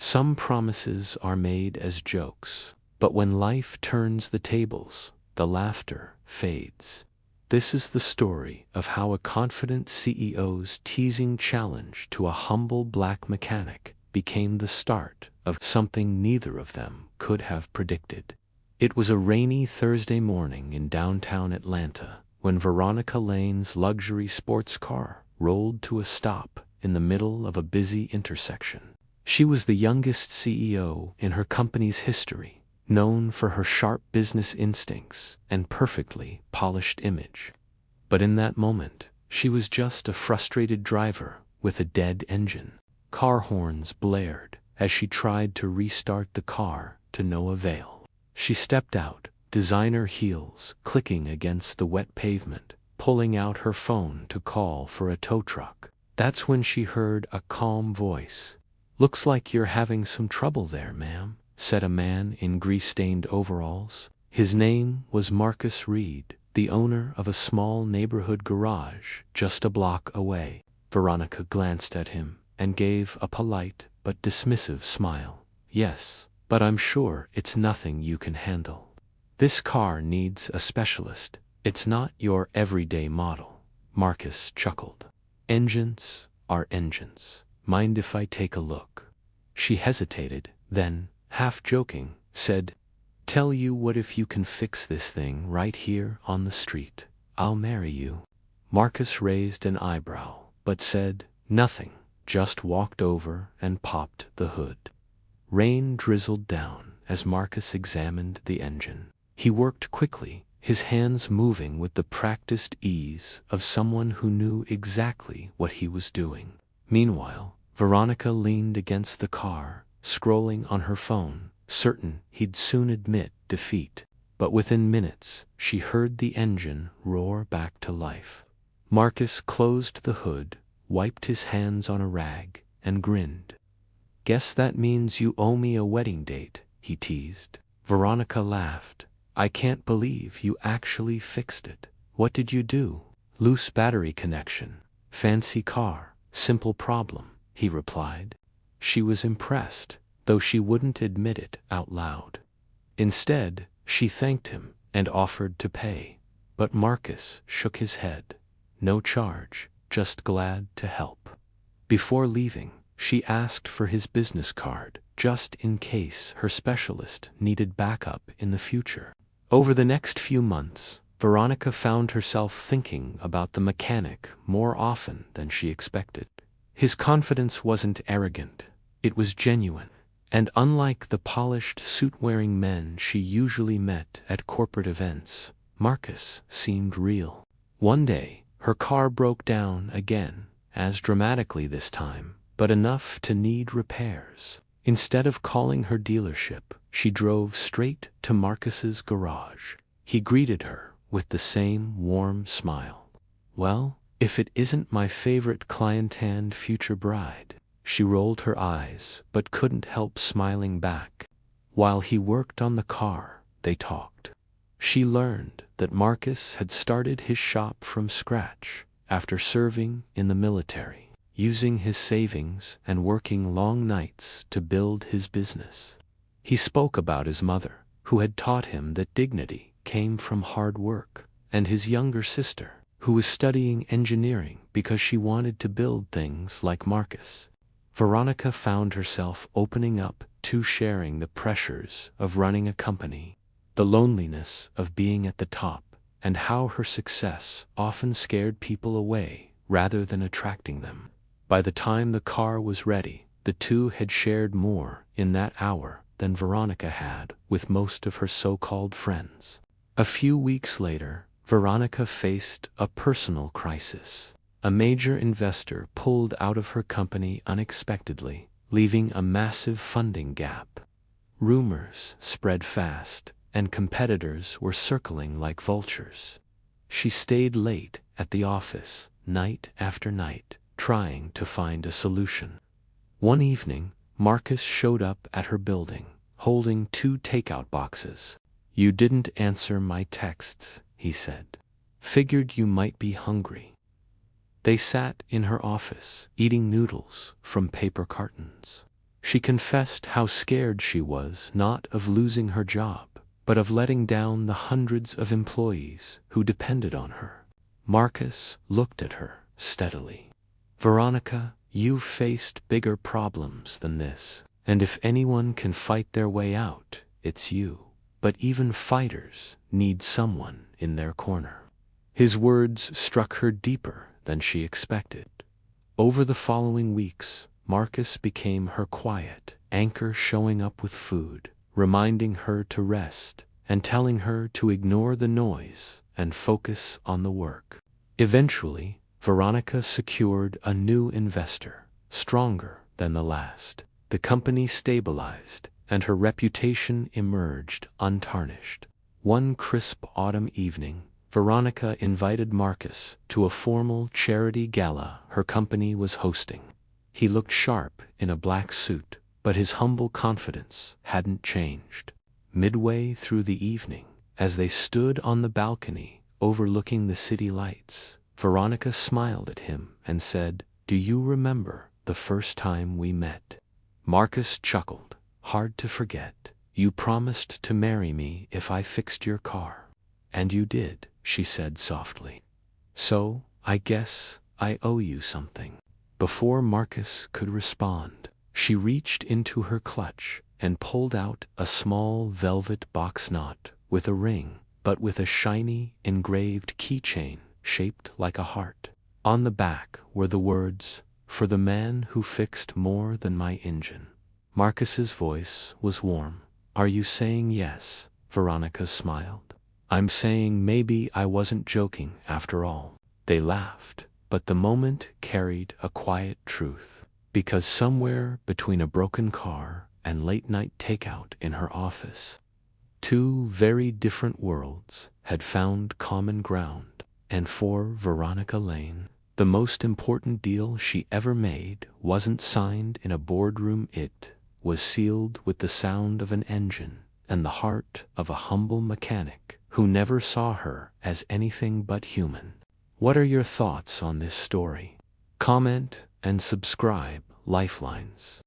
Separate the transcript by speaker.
Speaker 1: Some promises are made as jokes, but when life turns the tables, the laughter fades. This is the story of how a confident CEO's teasing challenge to a humble black mechanic became the start of something neither of them could have predicted. It was a rainy Thursday morning in downtown Atlanta when Veronica Lane's luxury sports car rolled to a stop in the middle of a busy intersection. She was the youngest CEO in her company's history, known for her sharp business instincts and perfectly polished image. But in that moment, she was just a frustrated driver with a dead engine. Car horns blared as she tried to restart the car to no avail. She stepped out, designer heels clicking against the wet pavement, pulling out her phone to call for a tow truck. That's when she heard a calm voice. "Looks like you're having some trouble there, ma'am," said a man in grease-stained overalls. His name was Marcus Reed, the owner of a small neighborhood garage just a block away. Veronica glanced at him and gave a polite but dismissive smile. "Yes, but I'm sure it's nothing you can handle. This car needs a specialist. It's not your everyday model." Marcus chuckled. "Engines are engines. Mind if I take a look?" She hesitated, then, half joking, said, "Tell you what, if you can fix this thing right here on the street, I'll marry you." Marcus raised an eyebrow, but said nothing, just walked over and popped the hood. Rain drizzled down as Marcus examined the engine. He worked quickly, his hands moving with the practiced ease of someone who knew exactly what he was doing. Meanwhile, Veronica leaned against the car, scrolling on her phone, certain he'd soon admit defeat. But within minutes, she heard the engine roar back to life. Marcus closed the hood, wiped his hands on a rag, and grinned. "Guess that means you owe me a wedding date," he teased. Veronica laughed. "I can't believe you actually fixed it. What did you do?" "Loose battery connection. Fancy car, simple problem," he replied. She was impressed, though she wouldn't admit it out loud. Instead, she thanked him and offered to pay. But Marcus shook his head. "No charge, just glad to help." Before leaving, she asked for his business card, just in case her specialist needed backup in the future. Over the next few months, Veronica found herself thinking about the mechanic more often than she expected. His confidence wasn't arrogant, it was genuine, and unlike the polished suit-wearing men she usually met at corporate events, Marcus seemed real. One day, her car broke down again, as dramatically this time, but enough to need repairs. Instead of calling her dealership, she drove straight to Marcus's garage. He greeted her with the same warm smile. "Well, if it isn't my favorite client and future bride." She rolled her eyes but couldn't help smiling back. While he worked on the car, they talked. She learned that Marcus had started his shop from scratch after serving in the military, using his savings and working long nights to build his business. He spoke about his mother, who had taught him that dignity came from hard work, and his younger sister, who was studying engineering because she wanted to build things like Marcus. Veronica found herself opening up to sharing the pressures of running a company, the loneliness of being at the top, and how her success often scared people away rather than attracting them. By the time the car was ready, the two had shared more in that hour than Veronica had with most of her so-called friends. A few weeks later, Veronica faced a personal crisis. A major investor pulled out of her company unexpectedly, leaving a massive funding gap. Rumors spread fast, and competitors were circling like vultures. She stayed late at the office, night after night, trying to find a solution. One evening, Marcus showed up at her building, holding 2 takeout boxes. "You didn't answer my texts," he said. "Figured you might be hungry." They sat in her office, eating noodles from paper cartons. She confessed how scared she was not of losing her job, but of letting down the hundreds of employees who depended on her. Marcus looked at her steadily. Veronica, you've faced bigger problems than this, and if anyone can fight their way out, it's you. But even fighters need someone in their corner. His words struck her deeper than she expected. Over the following weeks, Marcus became her quiet anchor, showing up with food, reminding her to rest, and telling her to ignore the noise and focus on the work. Eventually, Veronica secured a new investor, stronger than the last. The company stabilized, and her reputation emerged untarnished. One crisp autumn evening, Veronica invited Marcus to a formal charity gala her company was hosting. He looked sharp in a black suit, but his humble confidence hadn't changed. Midway through the evening, as they stood on the balcony overlooking the city lights, Veronica smiled at him and said, "Do you remember the first time we met?" Marcus chuckled. "Hard to forget. You promised to marry me if I fixed your car." "And you did," she said softly. "So, I guess I owe you something." Before Marcus could respond, she reached into her clutch and pulled out a small velvet box, not with a ring, but with a shiny, engraved keychain shaped like a heart. On the back were the words, "For the man who fixed more than my engine." Marcus's voice was warm. "Are you saying yes?" Veronica smiled. "I'm saying maybe I wasn't joking after all." They laughed, but the moment carried a quiet truth, because somewhere between a broken car and late-night takeout in her office, two very different worlds had found common ground. And for Veronica Lane, the most important deal she ever made wasn't signed in a boardroom. It was sealed with the sound of an engine and the heart of a humble mechanic who never saw her as anything but human. What are your thoughts on this story? Comment and subscribe, Lifelines.